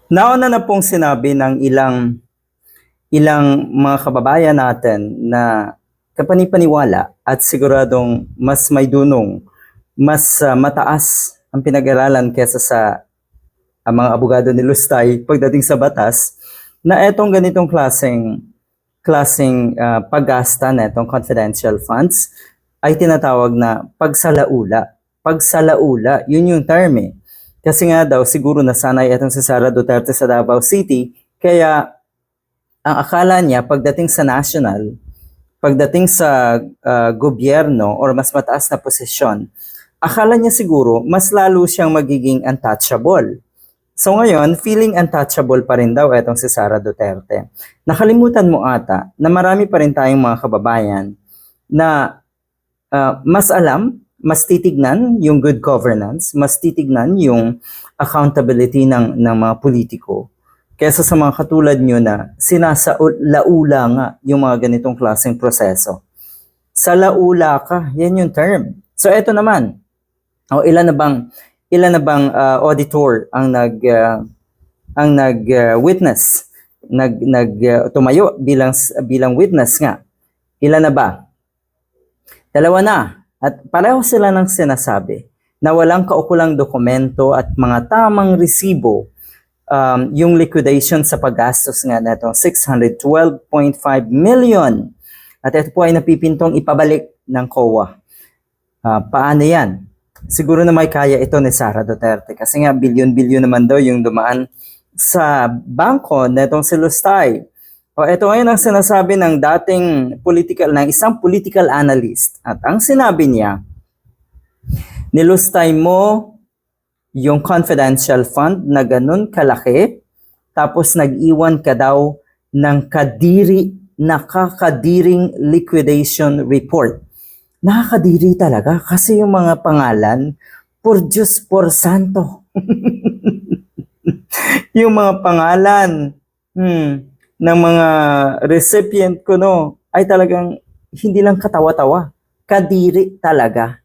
Nauna na pong sinabi ng ilang mga kababayan natin na kapanipaniwala at siguradong mas may dunong, mas mataas ang pinag-aralan kesa sa mga abogado ni Lustay pagdating sa batas na etong ganitong klaseng paggasta na itong confidential funds ay tinatawag na pagsalaula. Pagsalaula, yun yung term eh. Kasi nga daw siguro nasanay itong si Sara Duterte sa Davao City, kaya ang akala niya pagdating sa national, pagdating sa gobyerno or mas mataas na posisyon, akala niya siguro mas lalo siyang magiging untouchable. So ngayon, feeling untouchable pa rin daw itong si Sara Duterte. Nakalimutan mo ata na marami pa rin tayong mga kababayan na mas alam, mas titignan yung good governance, mas titignan yung accountability ng mga politiko kesa sa mga katulad nyo na sinasalaula nga yung mga ganitong klaseng proseso. Sa laula ka, yan yung term. So eto naman, ilan na bang auditor ang nag-witness, tumayo bilang witness nga. Ilan na ba? Dalawa na. At pareho sila ng sinasabi na walang kaukulang dokumento at mga tamang resibo yung liquidation sa paggastos nga na itong 612.5 million. At ito po ay napipintong ipabalik ng COA. Paano yan? Siguro na may kaya ito ni Sara Duterte kasi nga bilyon-bilyon naman daw yung dumaan sa bangko na itong si Lustay. Ito ngayon ang sinasabi ng isang political analyst. At ang sinabi niya, nilustay mo yung confidential fund na ganun kalaki, tapos nag-iwan ka daw ng nakakadiring liquidation report. Nakakadiri talaga kasi yung mga pangalan, por Diyos, por Santo. Yung mga pangalan ng mga recipient ko ay talagang hindi lang katawa-tawa, kadiri talaga.